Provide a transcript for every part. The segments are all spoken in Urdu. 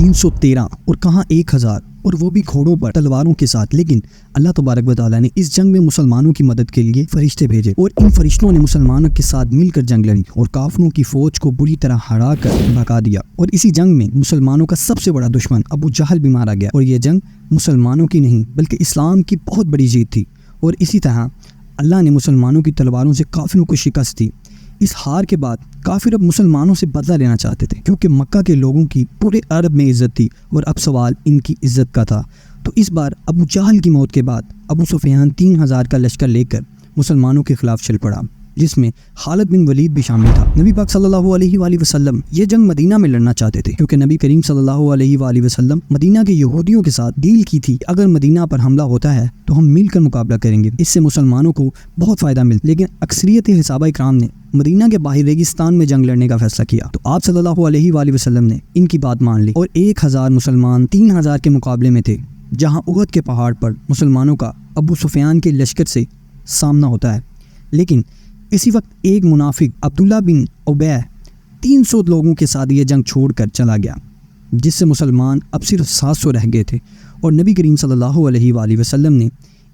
313 اور کہاں 1000 اور وہ بھی گھوڑوں پر تلواروں کے ساتھ۔ لیکن اللہ تبارک و تعالیٰ نے اس جنگ میں مسلمانوں کی مدد کے لیے فرشتے بھیجے اور ان فرشتوں نے مسلمانوں کے ساتھ مل کر جنگ لڑی اور کافروں کی فوج کو بری طرح ہرا کر بھگا دیا۔ اور اسی جنگ میں مسلمانوں کا سب سے بڑا دشمن ابو جہل بھی مارا گیا اور یہ جنگ مسلمانوں کی نہیں بلکہ اسلام کی بہت بڑی جیت تھی۔ اور اسی طرح اللہ نے مسلمانوں کی تلواروں سے کافروں کو شکست دی۔ اس ہار کے بعد کافر اب مسلمانوں سے بدلہ لینا چاہتے تھے، کیونکہ مکہ کے لوگوں کی پورے عرب میں عزت تھی اور اب سوال ان کی عزت کا تھا۔ تو اس بار ابو جہل کی موت کے بعد ابو سفیان 3000 کا لشکر لے کر مسلمانوں کے خلاف چل پڑا، جس میں خالد بن ولید بھی شامل تھا۔ نبی پاک صلی اللہ علیہ وآلہ وسلم یہ جنگ مدینہ میں لڑنا چاہتے تھے، کیونکہ نبی کریم صلی اللہ علیہ وآلہ وسلم مدینہ کے یہودیوں کے ساتھ ڈیل کی تھی، اگر مدینہ پر حملہ ہوتا ہے تو ہم مل کر مقابلہ کریں گے، اس سے مسلمانوں کو بہت فائدہ ملتا۔ لیکن اکثریت صحابہ کرام نے مدینہ کے باہر ریگستان میں جنگ لڑنے کا فیصلہ کیا، تو آپ صلی اللہ علیہ وآلہ وسلم نے ان کی بات مان لی اور 1000 مسلمان 3000 کے مقابلے میں تھے، جہاں احد کے پہاڑ پر مسلمانوں کا ابو سفیان کے لشکر سے سامنا ہوتا ہے۔ لیکن اسی وقت ایک منافق عبداللہ بن ابی 300 لوگوں کے ساتھ یہ جنگ چھوڑ کر چلا گیا، جس سے مسلمان اب صرف 700 رہ گئے تھے۔ اور نبی کریم صلی اللہ علیہ وآلہ وسلم نے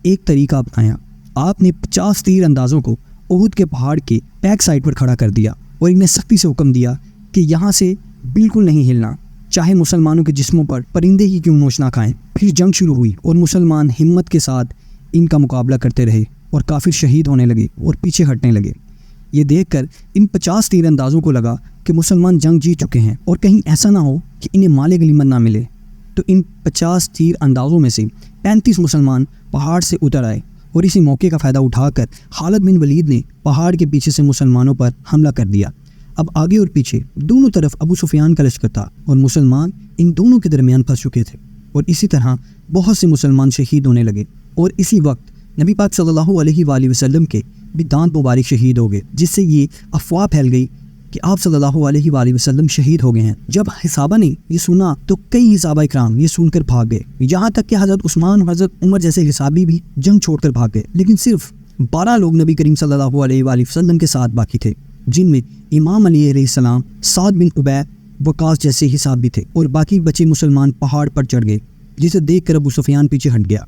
ایک طریقہ اپنایا، آپ نے 50 تیر اندازوں کو احد کے پہاڑ کے بیک سائڈ پر کھڑا کر دیا اور انہیں سختی سے حکم دیا کہ یہاں سے بالکل نہیں ہلنا، چاہے مسلمانوں کے جسموں پر پرندے ہی کیوں نوچ نہ کھائیں۔ پھر جنگ شروع ہوئی اور مسلمان ہمت کے ساتھ ان کا مقابلہ کرتے رہے اور کافر شہید ہونے لگے اور پیچھے ہٹنے لگے۔ یہ دیکھ کر ان 50 تیر اندازوں کو لگا کہ مسلمان جنگ جیت چکے ہیں اور کہیں ایسا نہ ہو کہ انہیں مال غنیمت نہ ملے، تو ان 50 تیر اندازوں میں سے 35 مسلمان پہاڑ سے اتر آئے اور اسی موقع کا فائدہ اٹھا کر خالد بن ولید نے پہاڑ کے پیچھے سے مسلمانوں پر حملہ کر دیا۔ اب آگے اور پیچھے دونوں طرف ابو سفیان کا لشکر تھا اور مسلمان ان دونوں کے درمیان پھنس چکے تھے، اور اسی طرح بہت سے مسلمان شہید ہونے لگے۔ اور اسی وقت نبی پاک صلی اللہ علیہ وآلہ وسلم کے بھی دانت مبارک شہید ہو گئے، جس سے یہ افواہ پھیل گئی کہ آپ صلی اللہ علیہ وآلہ وسلم شہید ہو گئے ہیں۔ جب صحابہ نے یہ سنا تو کئی صحابہ کرام یہ سن کر بھاگ گئے، یہاں تک کہ حضرت عثمان اور حضرت عمر جیسے صحابی بھی جنگ چھوڑ کر بھاگ گئے۔ لیکن صرف 12 لوگ نبی کریم صلی اللہ علیہ وآلہ وسلم کے ساتھ باقی تھے، جن میں امام علی علیہ السلام، سعد بن عبید، وقاص جیسے ہی صحابی تھے، اور باقی بچے مسلمان پہاڑ پر چڑھ گئے، جسے دیکھ کر ابو سفیان پیچھے ہٹ گیا۔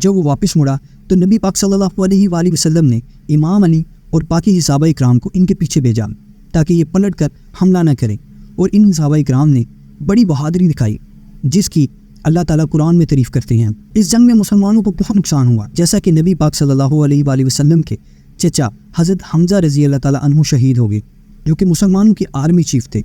جب وہ واپس مڑا تو نبی پاک صلی اللہ علیہ وآلہ وسلم نے امام علی اور باقی صحابہ اکرام کو ان کے پیچھے بھیجا تاکہ یہ پلٹ کر حملہ نہ کریں، اور ان صحابہ اکرام نے بڑی بہادری دکھائی، جس کی اللہ تعالیٰ قرآن میں تعریف کرتے ہیں۔ اس جنگ میں مسلمانوں کو بہت نقصان ہوا، جیسا کہ نبی پاک صلی اللہ علیہ وآلہ وسلم کے چچا حضرت حمزہ رضی اللہ تعالیٰ عنہ شہید ہو گئے، جو کہ مسلمانوں کے آرمی چیف تھے۔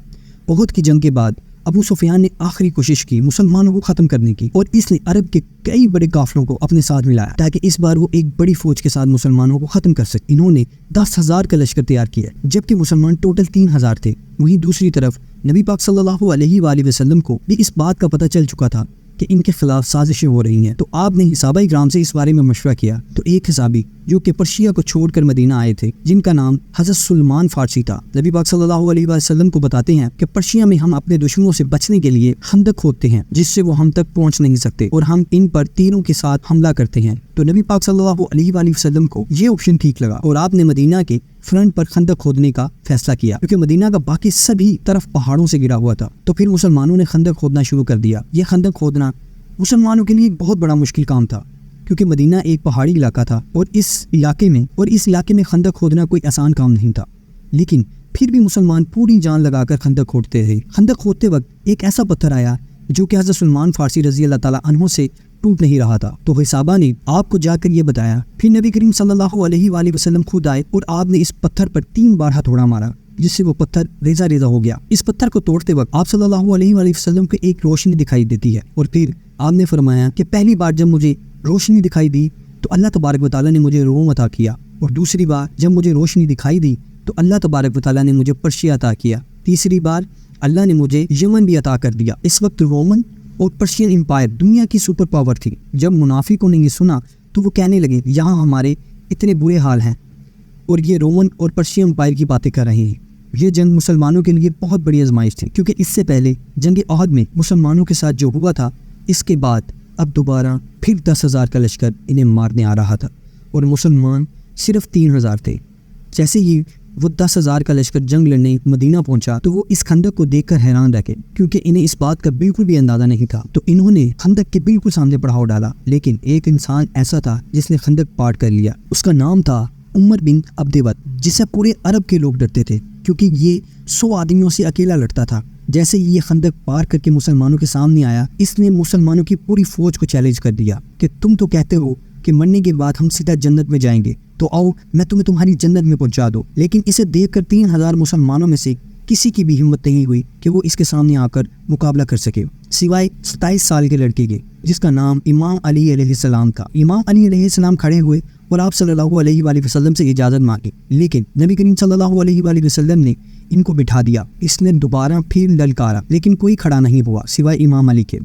احد کی جنگ کے بعد ابو سفیان نے آخری کوشش کی مسلمانوں کو ختم کرنے کی، اور اس نے عرب کے کئی بڑے قافلوں کو اپنے ساتھ ملایا تاکہ اس بار وہ ایک بڑی فوج کے ساتھ مسلمانوں کو ختم کر سکے۔ انہوں نے 10,000 کا لشکر تیار کیا، جبکہ مسلمان ٹوٹل 3,000 تھے۔ وہیں دوسری طرف نبی پاک صلی اللہ علیہ وآلہ وسلم کو بھی اس بات کا پتہ چل چکا تھا کہ ان کے خلاف سازشیں ہو رہی ہیں، تو آپ نے صحابہ کرام سے اس بارے میں مشورہ کیا۔ تو ایک صحابی جو کہ پرشیا کو چھوڑ کر مدینہ آئے تھے، جن کا نام حضرت سلمان فارسی تھا، نبی پاک صلی اللہ علیہ وسلم کو بتاتے ہیں کہ پرشیا میں ہم اپنے دشمنوں سے بچنے کے لیے خندق کھودتے ہیں، جس سے وہ ہم تک پہنچ نہیں سکتے، اور ہم ان پر تیروں کے ساتھ حملہ کرتے ہیں۔ تو نبی پاک صلی اللہ علیہ وآلہ وسلم کو یہ آپشن ٹھیک لگا اور آپ نے مدینہ کے فرنٹ پر خندق کھودنے کا فیصلہ کیا، کیونکہ مدینہ کا باقی سبھی طرف پہاڑوں سے گھرا ہوا تھا۔ تو پھر مسلمانوں نے خندق کھودنا شروع کر دیا۔ یہ خندق کھودنا مسلمانوں کے لیے ایک بہت بڑا مشکل کام تھا، کیونکہ مدینہ ایک پہاڑی علاقہ تھا اور اس علاقے میں خندق کھودنا کوئی آسان کام نہیں تھا۔ لیکن پھر بھی مسلمان پوری جان لگا کر خندق کھودتے رہے۔ خندق کھودتے وقت ایک ایسا پتھر آیا جو کہ حضرت سلمان فارسی رضی اللہ تعالیٰ عنہ سے ٹوٹ نہیں رہا تھا، تو صحابہ نے آپ کو جا کر یہ بتایا۔ پھر نبی کریم صلی اللہ علیہ وآلہ وسلم خود آئے اور آپ نے اس پتھر پر 3 بار ہتھوڑا مارا، جس سے وہ پتھر ریزہ ریزہ ہو گیا۔ اس پتھر کو توڑتے وقت آپ صلی اللہ علیہ وآلہ وسلم کو ایک روشنی دکھائی دیتی ہے، اور پھر آپ نے فرمایا کہ پہلی بار جب مجھے روشنی دکھائی دی تو اللہ تبارک و تعالیٰ نے مجھے روم عطا کیا، اور دوسری بار جب مجھے روشنی دکھائی دی تو اللہ تبارک و تعالیٰ نے مجھے پرشیا عطا کیا، تیسری بار اللہ نے مجھے یمن بھی عطا کر دیا۔ اس وقت رومن اور پرشین امپائر دنیا کی سپر پاور تھی۔ جب منافقوں نے یہ سنا تو وہ کہنے لگے یہاں ہمارے اتنے برے حال ہیں، اور یہ رومن اور پرشین امپائر کی باتیں کر رہے ہیں۔ یہ جنگ مسلمانوں کے لیے بہت بڑی آزمائش تھی، کیونکہ اس سے پہلے جنگ احد میں مسلمانوں کے ساتھ جو ہوا تھا، اس کے بعد اب دوبارہ پھر 10,000 کا لشکر انہیں مارنے آ رہا تھا، اور مسلمان صرف 3,000 تھے۔ جیسے ہی وہ 10,000 کا لشکر جنگ لڑنے مدینہ پہنچا تو وہ اس خندق کو دیکھ کر حیران رہ گئے، کیونکہ انہیں اس بات کا بالکل بھی اندازہ نہیں تھا۔ تو انہوں نے خندق کے بالکل سامنے پڑاؤ ڈالا، لیکن ایک انسان ایسا تھا جس نے خندق پار کر لیا۔ اس کا نام تھا عمر بن عبدود، جس سے پورے عرب کے لوگ ڈرتے تھے، کیونکہ یہ 100 آدمیوں سے اکیلا لڑتا تھا۔ جیسے یہ خندق پار کر کے مسلمانوں کے سامنے آیا، اس نے مسلمانوں کی پوری فوج کو چیلنج کر دیا کہ تم تو کہتے ہو کہ مرنے کے بعد ہم سیدھا جنت میں جائیں گے، تو آؤ میں تمہیں تمہاری جنت میں پہنچا دوں۔ لیکن اسے دیکھ کر 3000 مسلمانوں میں سے کسی کی بھی ہمت نہیں ہوئی کہ وہ اس کے سامنے آ کر مقابلہ کر سکے، سوائے 27 سال کے لڑکے کے جس کا نام امام علی علیہ السلام تھا۔ امام علی علیہ السلام کھڑے ہوئے اور آپ صلی اللہ علیہ وآلہ وسلم سے اجازت مانگی، لیکن نبی کریم صلی اللہ علیہ وآلہ وسلم نے ان کو بٹھا دیا۔ اس نے دوبارہ پھر للکارا، لیکن کوئی کھڑا نہیں ہوا سوائے امام علی کے۔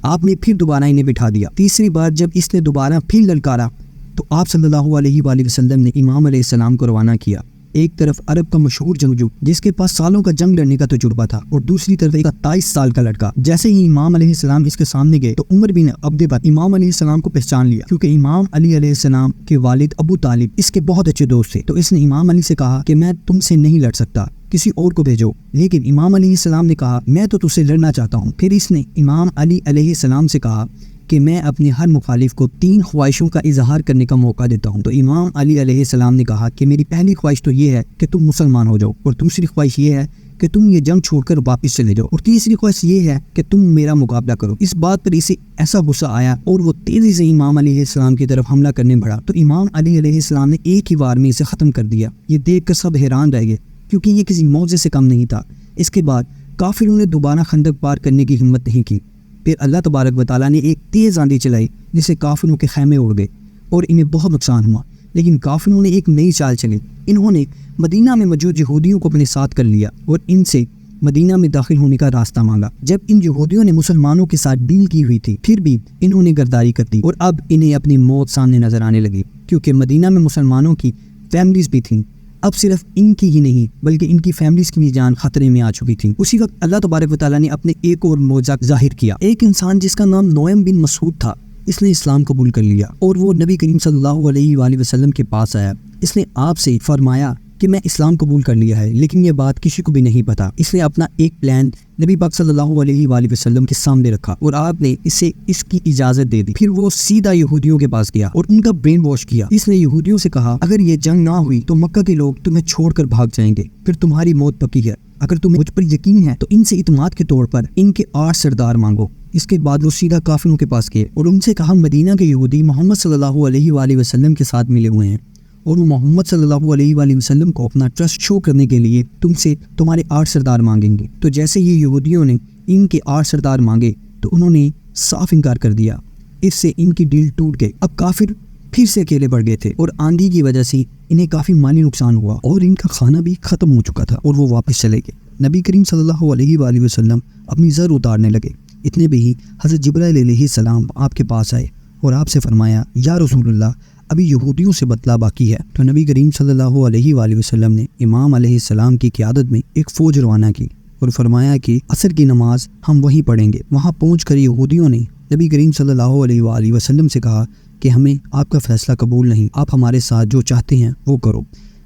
آپ نے پھر دوبارہ انہیں بٹھا دیا۔ تیسری بار جب اس نے دوبارہ پھر للکارا تو آپ صلی اللہ علیہ وآلہ وسلم نے امام علیہ السلام کو روانہ کیا۔ ایک طرف عرب کا مشہور جنگجو جس کے پاس سالوں کا جنگ لڑنے کا تجربہ تھا، اور دوسری طرف ایک 27 سال کا لڑکا۔ جیسے ہی امام علیہ السلام اس کے سامنے گئے تو عمر بن عبدود امام علیہ السلام کو پہچان لیا، کیونکہ امام علی علیہ السلام کے والد ابو طالب اس کے بہت اچھے دوست تھے۔ تو اس نے امام علی سے کہا کہ میں تم سے نہیں لڑ سکتا، کسی اور کو بھیجو۔ لیکن امام علیہ السلام نے کہا میں تو تجھ سے لڑنا چاہتا ہوں۔ پھر اس نے امام علی علیہ السلام سے کہا کہ میں اپنے ہر مخالف کو 3 خواہشوں کا اظہار کرنے کا موقع دیتا ہوں۔ تو امام علی علیہ السلام نے کہا کہ میری پہلی خواہش تو یہ ہے کہ تم مسلمان ہو جاؤ، اور دوسری خواہش یہ ہے کہ تم یہ جنگ چھوڑ کر واپس چلے جاؤ، اور تیسری خواہش یہ ہے کہ تم میرا مقابلہ کرو۔ اس بات پر اسے ایسا غصہ آیا اور وہ تیزی سے امام علیہ السلام کی طرف حملہ کرنے بڑھا، تو امام علی علیہ السلام نے ایک ہی وار میں اسے ختم کر دیا۔ یہ دیکھ کر سب حیران رہ گئے، کیونکہ یہ کسی معجزے سے کم نہیں تھا۔ اس کے بعد کافروں نے دوبارہ خندق پار کرنے کی ہمت نہیں کی۔ پھر اللہ تبارک و تعالیٰ نے ایک تیز آندھی چلائی جس سے کافروں کے خیمے اڑ گئے اور انہیں بہت نقصان ہوا۔ لیکن کافروں نے ایک نئی چال چلی، انہوں نے مدینہ میں موجود یہودیوں کو اپنے ساتھ کر لیا اور ان سے مدینہ میں داخل ہونے کا راستہ مانگا۔ جب ان یہودیوں نے مسلمانوں کے ساتھ ڈیل کی ہوئی تھی، پھر بھی انہوں نے غداری کر دی، اور اب انہیں اپنی موت سامنے نظر آنے لگی، کیونکہ مدینہ میں مسلمانوں کی فیملیز بھی تھیں۔ اب صرف ان کی ہی نہیں بلکہ ان کی فیملیز کی بھی جان خطرے میں آ چکی تھی۔ اسی وقت اللہ تبارک و تعالیٰ نے اپنے ایک اور معجزہ ظاہر کیا۔ ایک انسان جس کا نام نعیم بن مسعود تھا، اس نے اسلام قبول کر لیا اور وہ نبی کریم صلی اللہ علیہ وآلہ وسلم کے پاس آیا۔ اس نے آپ سے فرمایا کہ میں اسلام قبول کر لیا ہے، لیکن یہ بات کسی کو بھی نہیں پتا۔ اس نے اپنا ایک پلان نبی پاک صلی اللہ علیہ وآلہ وسلم کے سامنے رکھا اور آپ نے اسے اس کی اجازت دے دی۔ پھر وہ سیدھا یہودیوں کے پاس گیا اور ان کا برین واش کیا۔ اس نے یہودیوں سے کہا اگر یہ جنگ نہ ہوئی تو مکہ کے لوگ تمہیں چھوڑ کر بھاگ جائیں گے، پھر تمہاری موت پکی ہے۔ اگر تمہیں مجھ پر یقین ہے تو ان سے اعتماد کے طور پر ان کے 8 سردار مانگو۔ اس کے بعد وہ سیدھا کافروں کے پاس گئے اور ان سے کہا مدینہ کے یہودی محمد صلی اللہ علیہ وآلہ وسلم کے ساتھ ملے ہوئے ہیں، اور وہ محمد صلی اللہ علیہ وآلہ وسلم کو اپنا ٹرسٹ شو کرنے کے لیے تم سے تمہارے 8 سردار مانگیں گے۔ تو جیسے یہ یہودیوں نے ان کے 8 سردار مانگے تو انہوں نے صاف انکار کر دیا۔ اس سے ان کی ڈیل ٹوٹ گئی۔ اب کافر پھر سے اکیلے پڑ گئے تھے اور آندھی کی وجہ سے انہیں کافی مالی نقصان ہوا اور ان کا کھانا بھی ختم ہو چکا تھا اور وہ واپس چلے گئے۔ نبی کریم صلی اللہ علیہ وآلہ وسلم اپنی زر اتارنے لگے۔ اتنے بھی ہی حضرت جبرائیل علیہ السلام آپ کے پاس آئے اور آپ سے فرمایا یا رسول اللہ ابھی یہودیوں سے بدلہ باقی ہے۔ تو نبی کریم صلی اللہ علیہ وآلہ وسلم نے امام علیہ السلام کی قیادت میں ایک فوج روانہ کی اور فرمایا کہ عصر کی نماز ہم وہیں پڑھیں گے۔ وہاں پہنچ کر یہودیوں نے نبی کریم صلی اللہ علیہ وآلہ وسلم سے کہا کہ ہمیں آپ کا فیصلہ قبول نہیں، آپ ہمارے ساتھ جو چاہتے ہیں وہ کرو،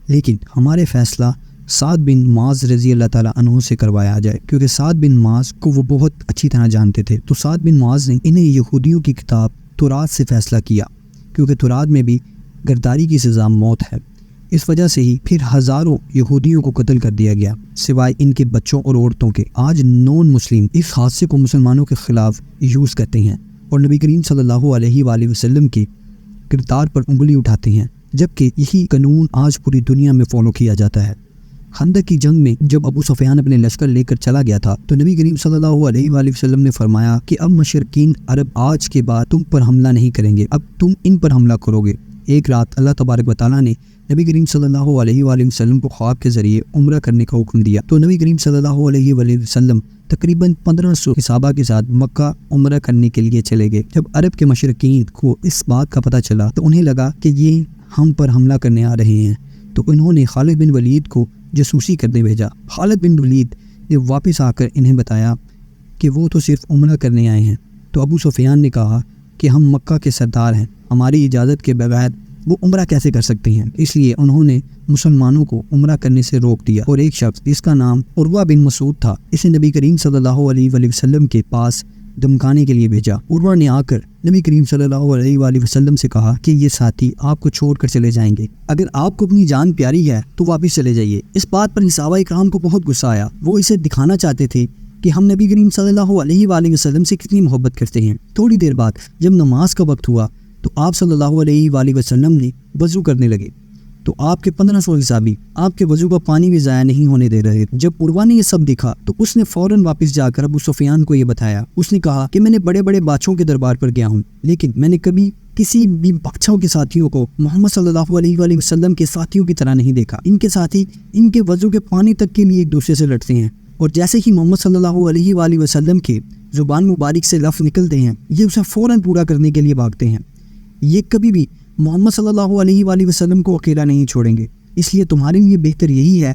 لیکن ہمارے فیصلہ سعد بن معاذ رضی اللہ تعالیٰ عنہ سے کروایا جائے، کیونکہ سعد بن معاذ کو وہ بہت اچھی طرح جانتے تھے۔ تو سعد بن معاذ نے انہیں یہودیوں کی کتاب تورات سے فیصلہ کیا، کیونکہ تورات میں بھی غداری کی سزا موت ہے۔ اس وجہ سے ہی پھر ہزاروں یہودیوں کو قتل کر دیا گیا سوائے ان کے بچوں اور عورتوں کے۔ آج نون مسلم اس حادثے کو مسلمانوں کے خلاف یوز کرتے ہیں اور نبی کریم صلی اللہ علیہ وآلہ وسلم کی کردار پر انگلی اٹھاتے ہیں، جبکہ یہی قانون آج پوری دنیا میں فالو کیا جاتا ہے۔ خندق کی جنگ میں جب ابو سفیان اپنے لشکر لے کر چلا گیا تھا تو نبی کریم صلی اللہ علیہ وآلہ وسلم نے فرمایا کہ اب مشرکین عرب آج کے بعد تم پر حملہ نہیں کریں گے، اب تم ان پر حملہ کرو گے۔ ایک رات اللہ تبارک و تعالیٰ نے نبی کریم صلی اللہ علیہ وآلہ وسلم کو خواب کے ذریعے عمرہ کرنے کا حکم دیا۔ تو نبی کریم صلی اللہ علیہ وآلہ وسلم تقریباً 1500 صحابہ کے ساتھ مکہ عمرہ کرنے کے لیے چلے گئے۔ جب عرب کے مشرکین کو اس بات کا پتہ چلا تو انہیں لگا کہ یہ ہم پر حملہ کرنے آ رہے ہیں، تو انہوں نے خالد بن ولید کو جاسوسی کرنے بھیجا۔ خالد بن ولید نے واپس آ کر انہیں بتایا کہ وہ تو صرف عمرہ کرنے آئے ہیں۔ تو ابو سفیان نے کہا کہ ہم مکہ کے سردار ہیں، ہماری اجازت کے بغیر وہ عمرہ کیسے کر سکتے ہیں؟ اس لیے انہوں نے مسلمانوں کو عمرہ کرنے سے روک دیا، اور ایک شخص جس کا نام عروہ بن مسعود تھا اسے نبی کریم صلی اللہ علیہ وآلہ وسلم کے پاس دمکانے کے لیے بھیجا۔ عروہ نے آ کر نبی کریم صلی اللہ علیہ وآلہ وسلم سے کہا کہ یہ ساتھی آپ کو چھوڑ کر چلے جائیں گے، اگر آپ کو اپنی جان پیاری ہے تو واپس چلے جائیے۔ اس بات پر صحابہ اکرام کو بہت غصہ آیا، وہ اسے دکھانا چاہتے تھے کہ ہم نبی کریم صلی اللہ علیہ وآلہ وسلم سے کتنی محبت کرتے ہیں۔ تھوڑی دیر بعد جب نماز کا وقت ہوا تو آپ صلی اللہ علیہ وآلہ وسلم نے وضو کرنے لگے، تو آپ کے 1500 صحابی آپ کے وضو کا پانی بھی ضائع نہیں ہونے دے رہے۔ جب عروہ نے یہ سب دیکھا تو اس نے فوراً واپس جا کر ابو سفیان کو یہ بتایا۔ اس نے کہا کہ میں نے بڑے بڑے بادشاہوں کے دربار پر گیا ہوں، لیکن میں نے کبھی کسی بھی بادشاہوں کے ساتھیوں کو محمد صلی اللہ علیہ وآلہ وسلم کے ساتھیوں کی طرح نہیں دیکھا۔ ان کے ساتھی ان کے وضو کے پانی تک کے لیے ایک دوسرے سے لڑتے ہیں، اور جیسے ہی محمد صلی اللہ علیہ وآلہ وسلم کے زبان مبارک سے لفظ نکلتے ہیں یہ اسے فوراً پورا کرنے کے لیے بھاگتے ہیں۔ یہ کبھی بھی محمد صلی اللہ علیہ وآلہ وسلم کو اکیلا نہیں چھوڑیں گے، اس لیے تمہارے لیے بہتر یہی ہے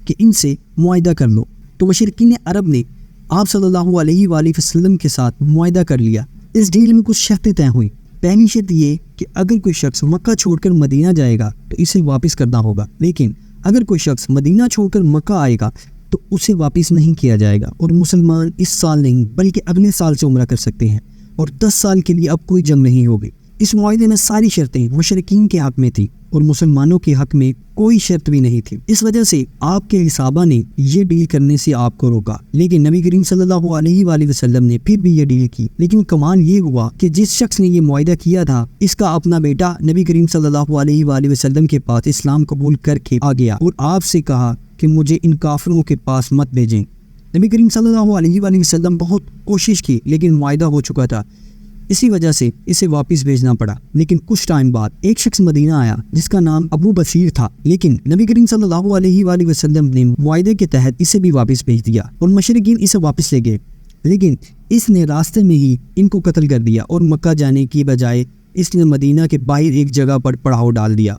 کہ ان سے معاہدہ کر لو۔ تو مشرکین عرب نے آپ صلی اللہ علیہ وآلہ وسلم کے ساتھ معاہدہ کر لیا۔ اس ڈیل میں کچھ شرطیں طے ہوئیں۔ پہلی شرط یہ کہ اگر کوئی شخص مکہ چھوڑ کر مدینہ جائے گا تو اسے واپس کرنا ہوگا، لیکن اگر کوئی شخص مدینہ چھوڑ کر مکہ آئے گا تو اسے واپس نہیں کیا جائے گا، اور مسلمان اس سال نہیں بلکہ اگلے سال سے عمرہ کر سکتے ہیں، اور 10 سال کے لیے اب کوئی جنگ نہیں ہوگی۔ اس معاہدے میں ساری شرطیں مشرکین کے حق میں تھی اور مسلمانوں کے حق میں کوئی شرط بھی نہیں تھی۔ اس وجہ سے آپ کے صحابہ نے یہ ڈیل کرنے سے آپ کو روکا، لیکن نبی کریم صلی اللہ علیہ وآلہ وسلم نے پھر بھی یہ ڈیل کی۔ لیکن کمال یہ ہوا کہ جس شخص نے یہ معاہدہ کیا تھا اس کا اپنا بیٹا نبی کریم صلی اللہ علیہ وآلہ وسلم کے پاس اسلام قبول کر کے آ گیا اور آپ سے کہا کہ مجھے ان کافروں کے پاس مت بھیجیں۔ نبی کریم صلی اللہ علیہ وآلہ وسلم بہت کوشش کی لیکن معاہدہ ہو چکا تھا، اسی وجہ سے اسے واپس بھیجنا پڑا۔ لیکن کچھ ٹائم بعد ایک شخص مدینہ آیا جس کا نام ابو بصیر تھا، لیکن نبی کریم صلی اللہ علیہ وآلہ وسلم نے معاہدے کے تحت اسے بھی واپس بھیج دیا اور مشرکین اسے واپس لے گئے، لیکن اس نے راستے میں ہی ان کو قتل کر دیا اور مکہ جانے کی بجائے اس نے مدینہ کے باہر ایک جگہ پر پڑاؤ ڈال دیا۔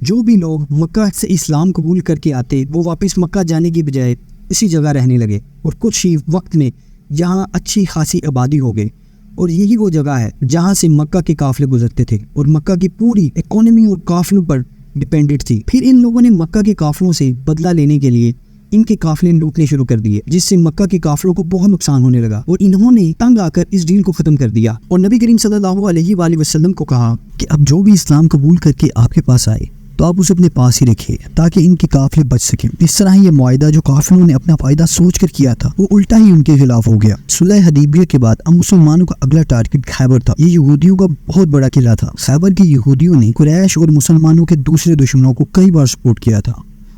جو بھی لوگ مکہ سے اسلام قبول کر کے آتے وہ واپس مکہ جانے کی بجائے اسی جگہ رہنے لگے، اور کچھ ہی وقت میں جہاں اچھی خاصی آبادی ہو گئی، اور یہی وہ جگہ ہے جہاں سے مکہ کے قافلے گزرتے تھے اور مکہ کی پوری اکانومی اور قافلوں پر ڈیپینڈنٹ تھی۔ پھر ان لوگوں نے مکہ کے قافلوں سے بدلہ لینے کے لیے ان کے قافلے لوٹنے شروع کر دیے، جس سے مکہ کے قافلوں کو بہت نقصان ہونے لگا، اور انہوں نے تنگ آ کر اس ڈیل کو ختم کر دیا اور نبی کریم صلی اللہ علیہ وآلہ وسلم کو کہا کہ اب جو بھی اسلام قبول کر کے آپ کے پاس آئے تو آپ اسے اپنے پاس ہی رکھیے تاکہ ان کے قافلے بچ سکیں۔ اس طرح یہ معاہدہ جو قافلوں نے اپنا فائدہ سوچ کر کیا تھا وہ الٹا ہی ان کے خلاف ہو گیا۔ صلح حدیبیہ کے بعد اب مسلمانوں کا اگلا ٹارگٹ خیبر تھا۔ یہ یہودیوں کا بہت بڑا قلعہ تھا۔ خیبر کے یہودیوں نے قریش اور مسلمانوں کے دوسرے دشمنوں کو کئی بار سپورٹ کیا تھا،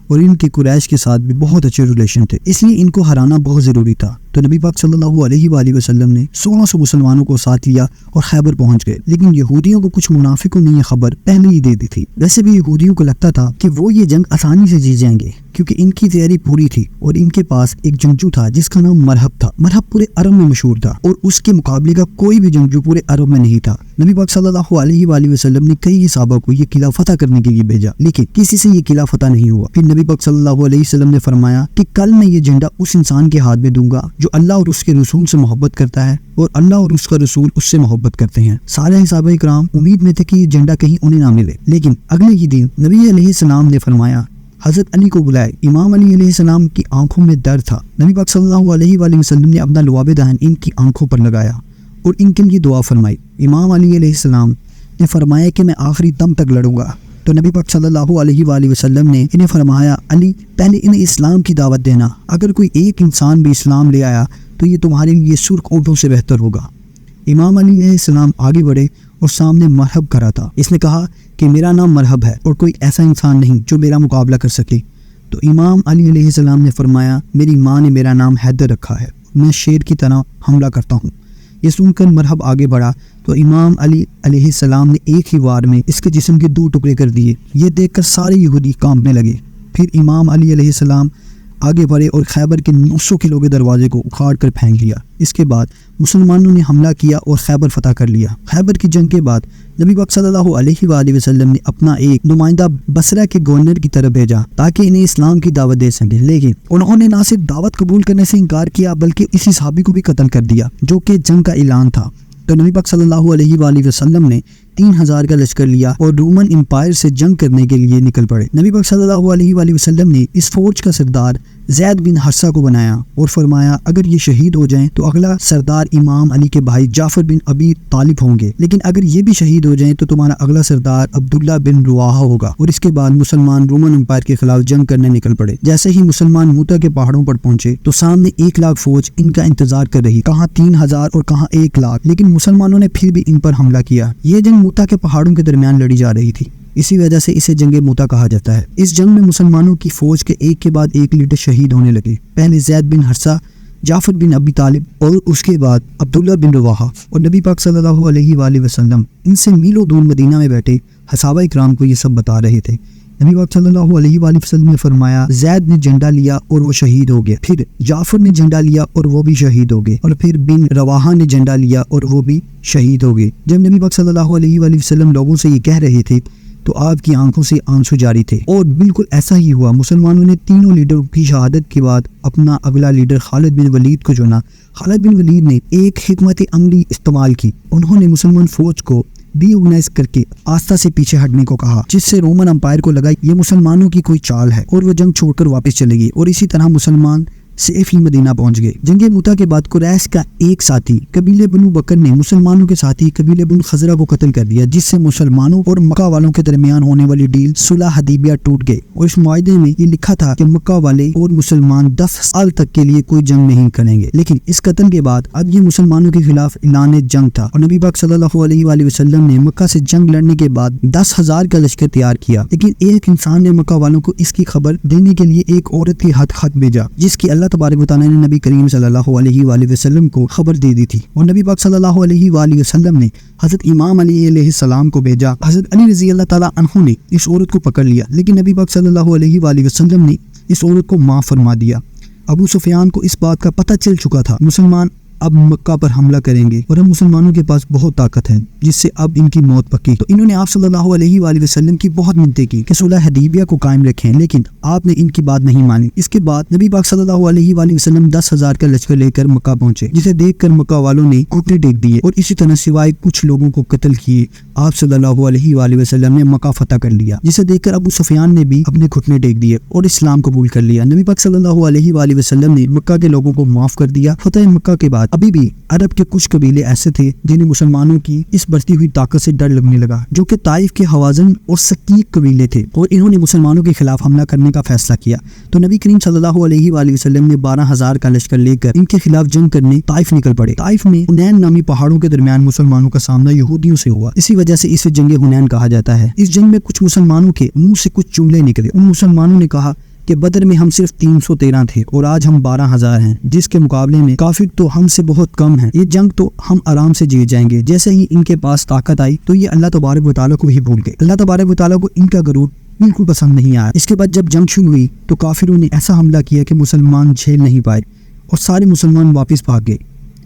اور ان کے قریش کے ساتھ بھی بہت اچھے ریلیشن تھے، اس لیے ان کو ہرانا بہت ضروری تھا۔ تو نبی پاک صلی اللہ علیہ وآلہ وسلم نے 1600 مسلمانوں کو ساتھ لیا اور خیبر پہنچ گئے، لیکن یہودیوں کو کچھ منافقوں نے یہ خبر پہلے ہی دے دی تھی۔ ویسے بھی یہودیوں کو لگتا تھا کہ وہ یہ جنگ آسانی سے جیت جائیں گے کیونکہ ان کی تیاری پوری تھی، اور ان کے پاس ایک جنگجو تھا جس کا نام مرحب تھا۔ مرحب پورے عرب میں مشہور تھا اور اس کے مقابلے کا کوئی بھی جنگجو پورے عرب میں نہیں تھا۔ نبی پاک صلی اللہ علیہ وآلہ وسلم نے کئی صحابہ کو یہ قلعہ فتح کرنے کے لیے بھیجا، لیکن کسی سے یہ قلعہ فتح نہیں ہوا۔ پھر نبی پاک صلی اللہ علیہ وسلم نے فرمایا کہ کل میں یہ جھنڈا اس انسان کے ہاتھ میں دوں گا جو اللہ اور اس کے رسول سے محبت کرتا ہے اور اللہ اور اس کا رسول اس سے محبت کرتے ہیں۔ سارے صحابہ کرام امید میں تھے کہ یہ جھنڈا کہیں انہیں نہ ملے، لیکن اگلے ہی دن نبی علیہ السلام نے فرمایا حضرت علی کو بلائے۔ امام علی علیہ السلام کی آنکھوں میں درد تھا۔ نبی پاک صلی اللہ علیہ وآلہ وسلم نے اپنا لعاب دہن ان کی آنکھوں پر لگایا اور ان کے لیے دعا فرمائی۔ امام علی علیہ السلام نے فرمایا کہ میں آخری دم تک لڑوں گا۔ تو نبی پاک صلی اللہ علیہ وآلہ وسلم نے انہیں فرمایا علی پہلے انہیں اسلام کی دعوت دینا، اگر کوئی ایک انسان بھی اسلام لے آیا تو یہ تمہارے لیے سرخ اونٹوں سے بہتر ہوگا۔ امام علی علیہ السلام آگے بڑھے اور سامنے مرحب کھڑا تھا۔ اس نے کہا کہ میرا نام مرحب ہے اور کوئی ایسا انسان نہیں جو میرا مقابلہ کر سکے۔ تو امام علی علیہ السلام نے فرمایا میری ماں نے میرا نام حیدر رکھا ہے، میں شیر کی طرح حملہ کرتا ہوں۔ یہ سن کر مرحب آگے بڑھا تو امام علی علیہ السلام نے ایک ہی وار میں اس کے جسم کے 2 ٹکڑے کر دیے۔ یہ دیکھ کر سارے یہودی کانپنے لگے۔ پھر امام علی علیہ السلام آگے بڑھے اور خیبر کے 900 کلو کے دروازے کو اکھاڑ کر پھینک لیا۔ اس کے بعد مسلمانوں نے حملہ کیا اور خیبر فتح کر لیا۔ خیبر کی جنگ کے بعد نبی پاک صلی اللہ علیہ وآلہ وسلم نے اپنا ایک نمائندہ بصرہ کے گورنر کی طرف بھیجا تاکہ انہیں اسلام کی دعوت دے سکے، لیکن انہوں نے نہ صرف دعوت قبول کرنے سے انکار کیا بلکہ اسی صحابی کو بھی قتل کر دیا جو کہ جنگ کا اعلان تھا۔ تو نبی پاک صلی اللہ علیہ وآلہ وسلم نے 3000 کا لشکر لیا اور رومن امپائر سے جنگ کرنے کے لیے نکل پڑے۔ نبی پاک صلی اللہ علیہ وآلہ وسلم نے اس فوج کا سردار زید بن حارثہ کو بنایا اور فرمایا اگر یہ شہید ہو جائیں تو اگلا سردار امام علی کے بھائی جعفر بن ابی طالب ہوں گے، لیکن اگر یہ بھی شہید ہو جائیں تو تمہارا اگلا سردار عبداللہ بن رواحہ ہوگا۔ اور اس کے بعد مسلمان رومن امپائر کے خلاف جنگ کرنے نکل پڑے۔ جیسے ہی مسلمان موتا کے پہاڑوں پر پہنچے تو سامنے 1 لاکھ فوج ان کا انتظار کر رہی، کہاں 3000 اور کہاں 1 لاکھ، لیکن مسلمانوں نے پھر بھی ان پر حملہ کیا۔ یہ جنگ موتا کے پہاڑوں کے درمیان لڑی جا رہی تھی، اسی وجہ سے اسے جنگ موتا کہا جاتا ہے۔ اس جنگ میں مسلمانوں کی فوج کے ایک کے بعد ایک لیڈر شہید ہونے لگے، پہلے زید بن حارثہ، جعفر بن ابی طالب اور اس کے بعد عبداللہ بن رواحہ، اور نبی پاک صلی اللہ علیہ وآلہ وسلم ان سے میلوں دور مدینہ میں بیٹھے صحابہ اکرام کو یہ سب بتا رہے تھے۔ نبی پاک صلی اللہ علیہ وآلہ وسلم نے فرمایا زید نے جھنڈا لیا اور وہ شہید ہو گیا، پھر جعفر نے جھنڈا لیا اور وہ بھی شہید ہو گئے، اور پھر بن رواحہ نے جھنڈا لیا اور وہ بھی شہید ہو گئے۔ جب نبی پاک صلی اللہ علیہ وآلہ وسلم لوگوں سے یہ کہہ رہے تھے تو آپ کی آنکھوں سے آنسو جاری تھے، اور بالکل ایسا ہی ہوا۔ مسلمانوں نے تینوں لیڈروں کی شہادت کے بعد اپنا اگلا لیڈر خالد بن ولید کو چنا۔ خالد بن ولید نے ایک حکمت عملی استعمال کی، انہوں نے مسلمان فوج کو ڈی آرگنائز کر کے آستہ سے پیچھے ہٹنے کو کہا، جس سے رومن امپائر کو لگا یہ مسلمانوں کی کوئی چال ہے اور وہ جنگ چھوڑ کر واپس چلے گئے، اور اسی طرح مسلمان سیفلی مدینہ پہنچ گئے۔ جنگ موتا کے بعد قریش کا ایک ساتھی قبیلے بنو بکر نے مسلمانوں کے ساتھی قبیلے بن خزرہ کو قتل کر دیا، جس سے مسلمانوں اور مکہ والوں کے درمیان ہونے والی ڈیل صلح حدیبیہ ٹوٹ گئے، اور اس معاہدے میں یہ لکھا تھا کہ مکہ والے اور مسلمان 10 سال تک کے لیے کوئی جنگ نہیں کریں گے۔ لیکن اس قتل کے بعد اب یہ مسلمانوں کے خلاف اعلان جنگ تھا، اور نبی پاک صلی اللہ علیہ وآلہ وسلم نے مکہ سے جنگ لڑنے کے بعد 10,000 کا لشکر تیار کیا، لیکن ایک انسان نے مکہ والوں کو اس کی خبر دینے کے لیے ایک عورت کے ہاتھ خط بھیجا، جس کی اللہ تبارک و تعالیٰ نے نبی کریم صلی اللہ علیہ وآلہ وسلم کو خبر دے دی تھی، اور نبی پاک صلی اللہ علیہ وآلہ وسلم نے حضرت امام علی علیہ السلام کو بھیجا۔ حضرت علی رضی اللہ تعالیٰ عنہ نے اس عورت کو پکڑ لیا، لیکن نبی پاک صلی اللہ علیہ وآلہ وسلم نے اس عورت کو معاف فرما دیا۔ ابو سفیان کو اس بات کا پتہ چل چکا تھا مسلمان اب مکہ پر حملہ کریں گے، اور اب مسلمانوں کے پاس بہت طاقت ہے جس سے اب ان کی موت پکی، تو انہوں نے آپ صلی اللہ علیہ وآلہ وسلم کی بہت منتیں کی کہ صلح حدیبیہ کو قائم رکھیں، لیکن آپ نے ان کی بات نہیں مانی۔ اس کے بعد نبی پاک صلی اللہ علیہ وآلہ وسلم 10,000 کا لشکر لے کر مکہ پہنچے، جسے دیکھ کر مکہ والوں نے گھٹنے ٹیک دیے، اور اسی طرح سوائے کچھ لوگوں کو قتل کیے آپ صلی اللہ علیہ وآلہ وسلم نے مکہ فتح کر لیا، جسے دیکھ کر ابو سفیان نے بھی اپنے گھٹنے ٹیک دیے اور اسلام قبول کر لیا۔ نبی پاک صلی اللہ علیہ وآلہ وسلم نے مکہ کے لوگوں کو معاف کر دیا۔ فتح مکہ کے بعد ابھی بھی عرب کے کچھ قبیلے ایسے تھے جنہیں مسلمانوں کی اس بڑھتی ہوئی طاقت سے ڈر لگنے لگا، جو کہ طائف کے حوازن اور سقیق قبیلے تھے، اور انہوں نے مسلمانوں کے خلاف حملہ کرنے کا فیصلہ کیا۔ تو نبی کریم صلی اللہ علیہ وآلہ وسلم نے 12,000 کا لشکر لے کر ان کے خلاف جنگ کرنے طائف نکل پڑے۔ طائف میں حنین نامی پہاڑوں کے درمیان مسلمانوں کا سامنا یہودیوں سے ہوا، اسی وجہ سے اسے جنگ حنین کہا جاتا ہے۔ اس جنگ میں کچھ مسلمانوں کے منہ سے کچھ جملے نکلے۔ ان مسلمانوں نے کہا کہ بدر میں ہم صرف 313 تھے اور آج ہم 12,000 ہیں، جس کے مقابلے میں کافر تو ہم سے بہت کم ہیں، یہ جنگ تو ہم آرام سے جیت جائیں گے۔ جیسے ہی ان کے پاس طاقت آئی تو یہ اللہ تبارک و تعالیٰ کو ہی بھول گئے۔ اللہ تبارک و تعالیٰ کو ان کا غرور بالکل پسند نہیں آیا۔ اس کے بعد جب جنگ شروع ہوئی تو کافروں نے ایسا حملہ کیا کہ مسلمان جھیل نہیں پائے اور سارے مسلمان واپس بھاگ گئے۔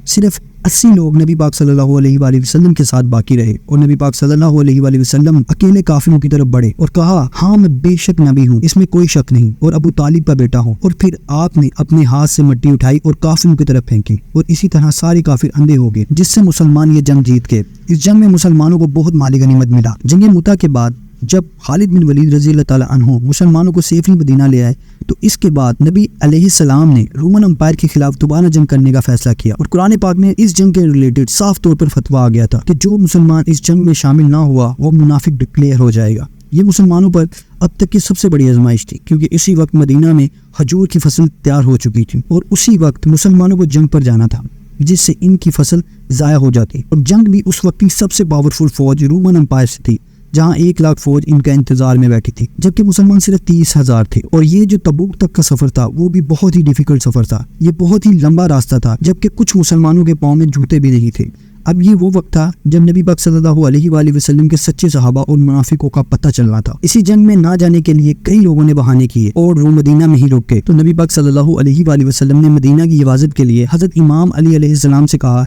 صرف 80 لوگ نبی پاک صلی اللہ علیہ وآلہ وسلم کے ساتھ باقی رہے، اور نبی پاک صلی اللہ علیہ وآلہ وسلم اکیلے کافروں کی طرف بڑھے اور کہا ہاں میں بے شک نبی ہوں، اس میں کوئی شک نہیں، اور ابو طالب کا بیٹا ہوں۔ اور پھر آپ نے اپنے ہاتھ سے مٹی اٹھائی اور کافروں کی طرف پھینکی، اور اسی طرح سارے کافر اندھے ہو گئے، جس سے مسلمان یہ جنگ جیت گئے۔ اس جنگ میں مسلمانوں کو بہت مالی غنیمت ملا۔ جنگ موتا کے بعد جب خالد بن ولید رضی اللہ تعالیٰ عنہ مسلمانوں کو سیفلی مدینہ لے آئے تو اس کے بعد نبی علیہ السلام نے رومن امپائر کے خلاف دوبارہ جنگ کرنے کا فیصلہ کیا، اور قرآن پاک میں اس جنگ کے ریلیٹڈ صاف طور پر فتویٰ آ گیا تھا کہ جو مسلمان اس جنگ میں شامل نہ ہوا وہ منافق ڈکلیئر ہو جائے گا۔ یہ مسلمانوں پر اب تک کی سب سے بڑی آزمائش تھی، کیونکہ اسی وقت مدینہ میں کھجور کی فصل تیار ہو چکی تھی، اور اسی وقت مسلمانوں کو جنگ پر جانا تھا جس سے ان کی فصل ضائع ہو جاتی، اور جنگ بھی اس وقت کی سب سے پاورفل فوج رومن امپائر سے تھی، جہاں 1 لاکھ فوج ان کا انتظار میں بیٹھی تھی، جبکہ مسلمان صرف 30,000 تھے۔ اور یہ جو تبوک تک کا سفر تھا وہ بھی بہت ہی ڈیفیکلٹ سفر تھا، یہ بہت ہی لمبا راستہ تھا، جبکہ کچھ مسلمانوں کے پاؤں میں جوتے بھی نہیں تھے۔ اب یہ وہ وقت تھا جب نبی پاک صلی اللہ علیہ وآلہ وسلم کے سچے صحابہ اور منافقوں کا پتہ چلنا تھا۔ اسی جنگ میں نہ جانے کے لیے کئی لوگوں نے بہانے کیے اور وہ مدینہ میں ہی رک گئے، تو نبی پاک صلی اللہ علیہ وآلہ وسلم نے مدینہ کی حفاظت کے لیے حضرت امام علی علیہ السلام سے کہا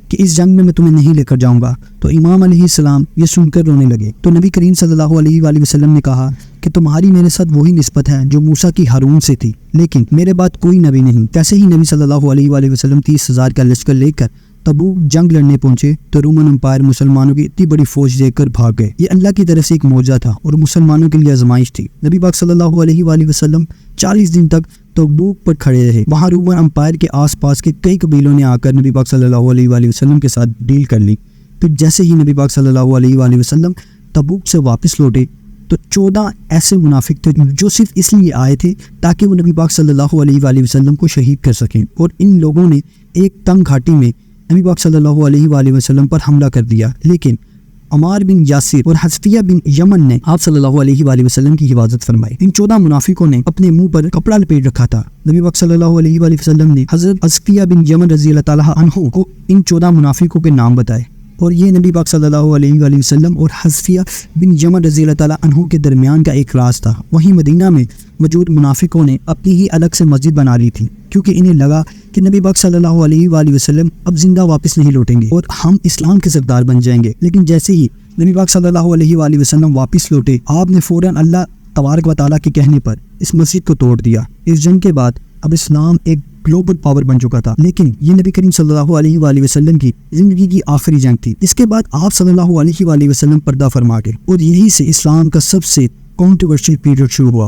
کہ اس جنگ میں میں تمہیں نہیں لے کر جاؤں گا، تو امام علیہ السلام یہ سن کر رونے لگے۔ تو نبی کریم صلی اللہ علیہ وآلہ وسلم نے کہا کہ تمہاری میرے ساتھ وہی نسبت ہے جو موسیٰ کی ہارون سے تھی، لیکن میرے بعد کوئی نبی نہیں۔ کیسے ہی نبی صلی اللہ علیہ وآلہ وسلم 30,000 کا لشکر لے کر تبوک جنگ لڑنے پہنچے تو رومن امپائر مسلمانوں کی اتنی بڑی فوج دیکھ کر بھاگ گئے۔ یہ اللہ کی طرف سے ایک معجزہ تھا اور مسلمانوں کے لیے آزمائش تھی۔ نبی پاک صلی اللہ علیہ وآلہ وسلم 40 دن تک تبوک پر کھڑے رہے۔ وہاں رومن امپائر کے آس پاس کے کئی قبیلوں نے آ کر نبی پاک صلی اللہ علیہ وآلہ وسلم کے ساتھ ڈیل کر لی۔ پھر جیسے ہی نبی پاک صلی اللہ علیہ وآلہ وسلم تبوک سے واپس لوٹے تو 14 ایسے منافق تھے جو صرف اس لیے آئے تھے تاکہ وہ نبی پاک صلی اللہ علیہ وآلہ وسلم کو شہید کر سکیں، اور ان لوگوں نے ایک تنگ گھاٹی میں نبی پاک صلی اللہ علیہ وآلہ وسلم پر حملہ کر دیا، لیکن عمار بن یاسر اور حذفیہ بن یمن نے آپ صلی اللہ علیہ وآلہ وسلم کی حفاظت فرمائی۔ ان 14 منافقوں نے اپنے منہ پر کپڑا لپیٹ رکھا تھا۔ نبی پاک صلی اللہ علیہ وآلہ وسلم نے حضرت حذفیہ بن یمن رضی اللہ تعالیٰ عنہ کو ان 14 منافقوں کے نام بتائے، اور یہ نبی پاک صلی اللہ علیہ وآلہ وسلم اور حذفیہ بن یمن رضی اللہ تعالیٰ عنہ کے درمیان کا ایک راز تھا۔ وہیں مدینہ میں موجود منافقوں نے اپنی ہی الگ سے مسجد بنا لی تھی، کیونکہ انہیں لگا کہ نبی پاک صلی اللہ علیہ وآلہ وسلم اب زندہ واپس نہیں لوٹیں گے اور ہم اسلام کے سردار بن جائیں گے۔ لیکن جیسے ہی نبی پاک صلی اللہ علیہ وآلہ وسلم واپس لوٹے، آپ نے فوراً اللہ تبارک و تعالیٰ کے کہنے پر اس مسجد کو توڑ دیا۔ اس جنگ کے بعد اب اسلام ایک گلوبل پاور بن چکا تھا، لیکن یہ نبی کریم صلی اللہ علیہ وآلہ وسلم کی زندگی کی آخری جنگ تھی۔ اس کے بعد آپ صلی اللہ علیہ وآلہ وسلم پردہ فرما گئے اور یہی سے اسلام کا سب سے کنٹروورشل پیریڈ شروع ہوا۔